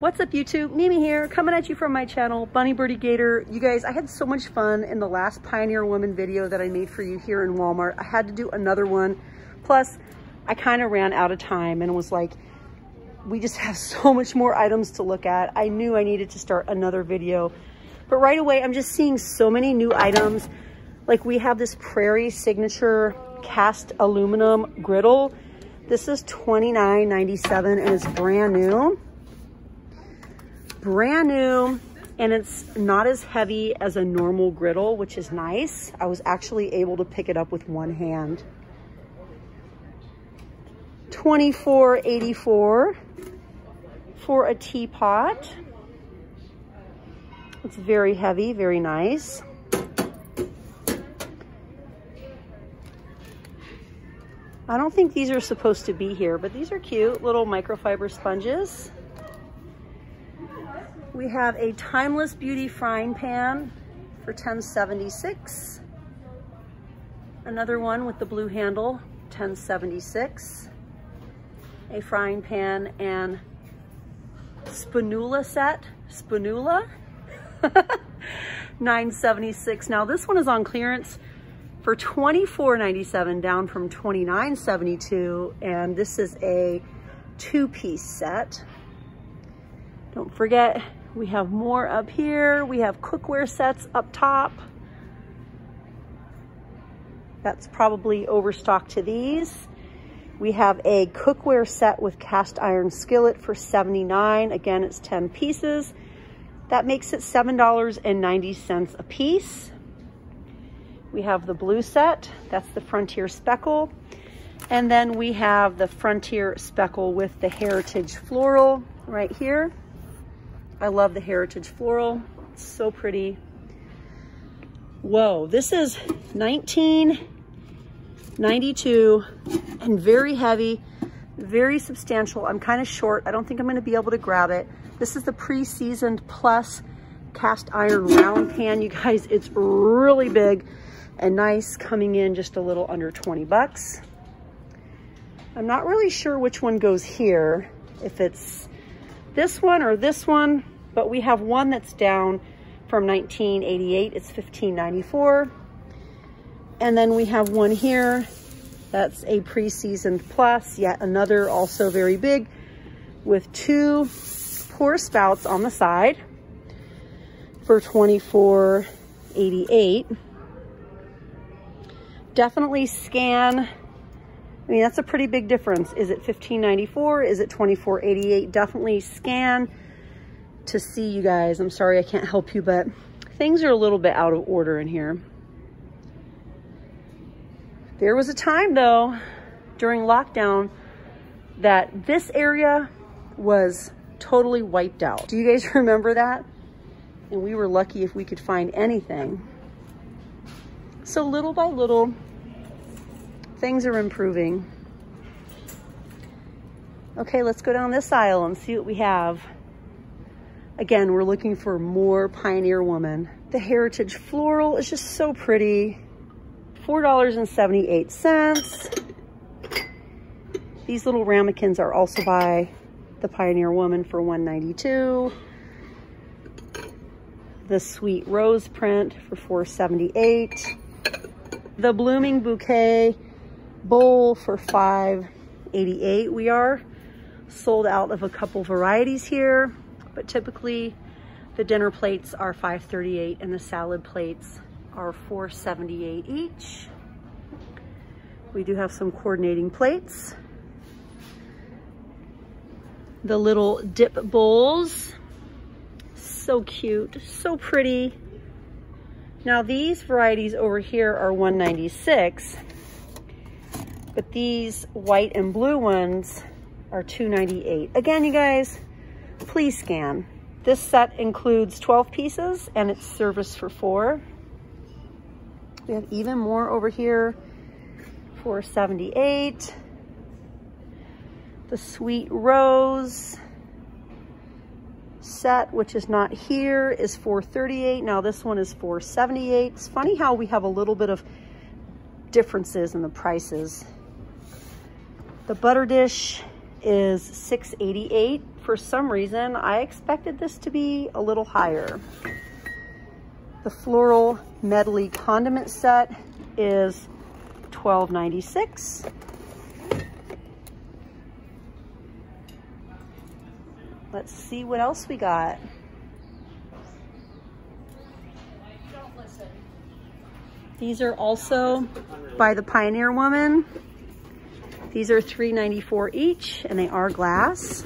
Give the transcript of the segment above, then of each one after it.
What's up YouTube? Mimi here, coming at you from my channel, Bunny Birdie Gator. You guys, I had so much fun in the last Pioneer Woman video that I made for you here in Walmart. I had to do another one. Plus, I kind of ran out of time and was like, we just have so much more items to look at. I knew I needed to start another video. But right away, I'm just seeing so many new items. Like we have this Prairie Signature cast aluminum griddle. This is $29.97 and it's brand new. Brand new, and it's not as heavy as a normal griddle, which is nice. I was actually able to pick it up with one hand. $24.84 for a teapot. It's very heavy, very nice. I don't think these are supposed to be here, but these are cute little microfiber sponges. We have a Timeless Beauty frying pan for $10.76. Another one with the blue handle, $10.76. A frying pan and spatula set, spatula, $9.76. Now this one is on clearance for $24.97, down from $29.72, and this is a two-piece set. Don't forget, we have more up here. We have cookware sets up top. That's probably overstock to these. We have a cookware set with cast iron skillet for $79. Again, it's 10 pieces. That makes it $7.90 a piece. We have the blue set. That's the Frontier Speckle. And then we have the Frontier Speckle with the Heritage Floral right here. I love the Heritage Floral. It's so pretty. Whoa, this is $19.92 and very heavy, very substantial. I'm kind of short. I don't think I'm going to be able to grab it. This is the Pre-Seasoned Plus cast iron round pan. You guys, it's really big and nice, coming in just a little under 20 bucks. I'm not really sure which one goes here, if it's this one or this one, but we have one that's down from $19.88. It's $15.94. And then we have one here that's a Pre-Seasoned Plus, yet another also very big, with two pour spouts on the side for $24.88. Definitely scan. I mean, that's a pretty big difference. Is it $15.94? Is it $24.88? Definitely scan to see, you guys. I'm sorry I can't help you, but things are a little bit out of order in here. There was a time, though, during lockdown that this area was totally wiped out. Do you guys remember that? And we were lucky if we could find anything. So little by little, things are improving. Okay, let's go down this aisle and see what we have. Again, we're looking for more Pioneer Woman. The Heritage Floral is just so pretty. $4.78. These little ramekins are also by the Pioneer Woman for $1.92. The Sweet Rose print for $4.78. The Blooming Bouquet bowl for $5.88. We are sold out of a couple varieties here, but typically the dinner plates are $5.38 and the salad plates are $4.78 each. We do have some coordinating plates. The little dip bowls, so cute, so pretty. Now these varieties over here are $1.96, but these white and blue ones are $2.98. Again, you guys, please scan. This set includes 12 pieces and it's serviced for 4. We have even more over here for $4.78. The Sweet Rose set, which is not here, is $4.38. Now this one is $4.78. It's funny how we have a little bit of differences in the prices. The butter dish is $6.88 for some reason, I expected this to be a little higher. The floral medley condiment set is $12.96. Let's see what else we got. These are also by the Pioneer Woman. These are $3.94 each, and they are glass.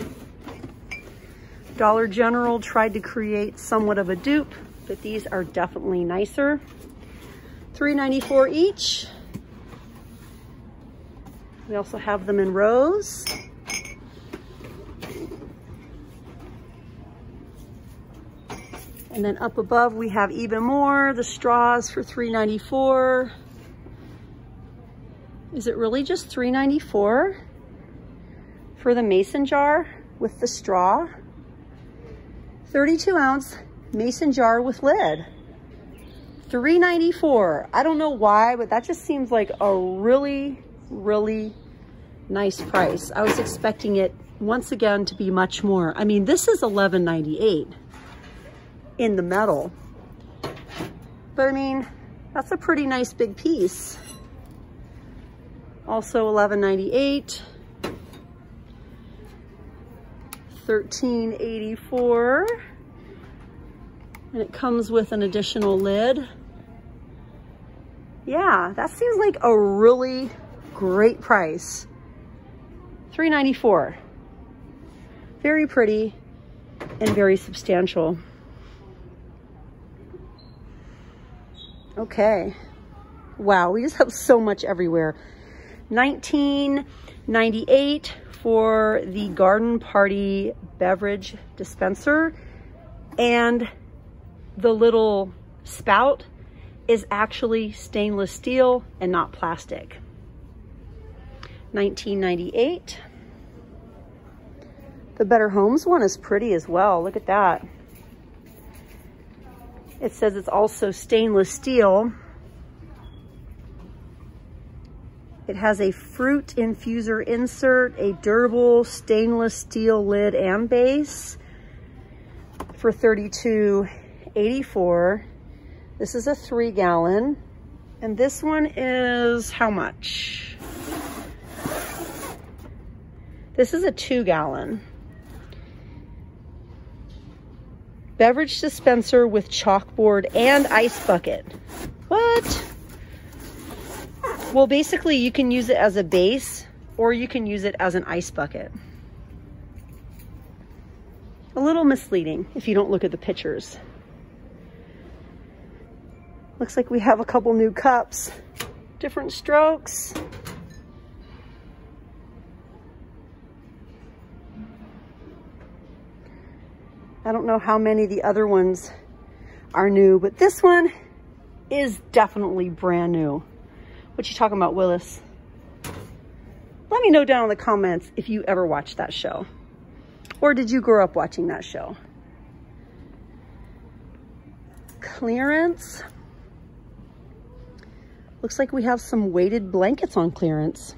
Dollar General tried to create somewhat of a dupe, but these are definitely nicer. $3.94 each. We also have them in rose. And then up above, we have even more, the straws for $3.94. Is it really just $3.94 for the mason jar with the straw? 32 ounce mason jar with lid. $3.94. I don't know why, but that just seems like a really, really nice price. I was expecting it once again to be much more. I mean, this is $11.98 in the metal. But I mean, that's a pretty nice big piece. Also $11.98. $13.84. And it comes with an additional lid. Yeah, that seems like a really great price. $3.94. Very pretty and very substantial. Okay. Wow, we just have so much everywhere. $19.98 for the Garden Party beverage dispenser, and the little spout is actually stainless steel and not plastic. $19.98. The Better Homes one is pretty as well. Look at that. It says it's also stainless steel. It has a fruit infuser insert, a durable stainless steel lid and base for $32.84. This is a 3-gallon. And this one is how much? This is a 2-gallon. Beverage dispenser with chalkboard and ice bucket. What? Well, basically you can use it as a base or you can use it as an ice bucket. A little misleading if you don't look at the pictures. Looks like we have a couple new cups, different strokes. I don't know how many of the other ones are new, but this one is definitely brand new. What you talking about, Willis? Let me know down in the comments if you ever watched that show. Or did you grow up watching that show? Clearance. Looks like we have some weighted blankets on clearance.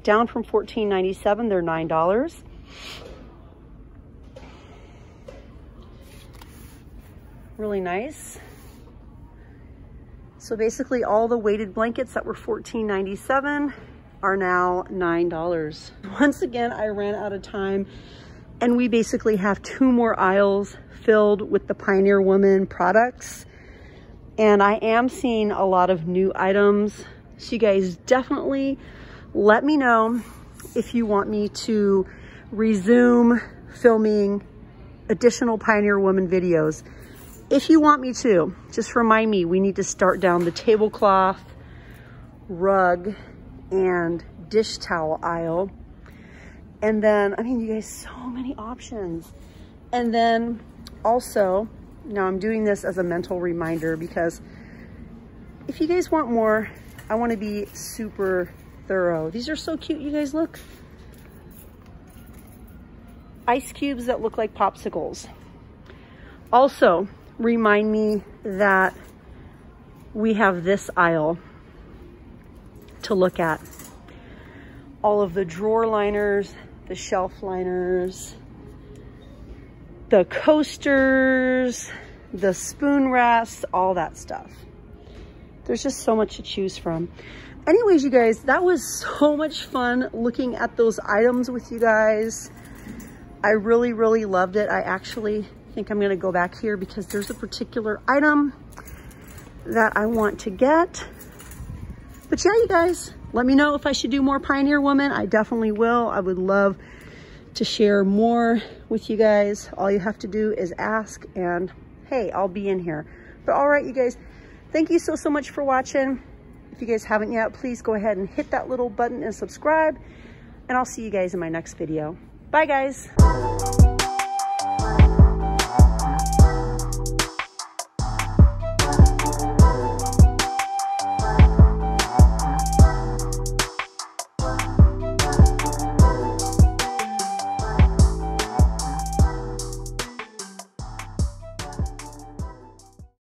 Down from $14.97, they're $9. Really nice. So basically all the weighted blankets that were $14.97 are now $9. Once again, I ran out of time and we basically have 2 more aisles filled with the Pioneer Woman products. And I am seeing a lot of new items. So you guys definitely let me know if you want me to resume filming additional Pioneer Woman videos. If you want me to, just remind me, we need to start down the tablecloth, rug, and dish towel aisle. And then, I mean, you guys, so many options. And then also, now I'm doing this as a mental reminder because if you guys want more, I want to be super thorough. These are so cute, you guys, look. Ice cubes that look like popsicles. Also, remind me that we have this aisle to look at. All of the drawer liners, the shelf liners, the coasters, the spoon rests, all that stuff. There's just so much to choose from. Anyways, you guys, that was so much fun looking at those items with you guys. I really, really loved it. I actually think I'm gonna go back here because there's a particular item that I want to get. But yeah, you guys, let me know if I should do more Pioneer Woman. I definitely will. I would love to share more with you guys. All you have to do is ask, and hey, I'll be in here. But all right, you guys, thank you so much for watching. If you guys haven't yet, please go ahead and hit that little button and subscribe, and I'll see you guys in my next video. Bye, guys.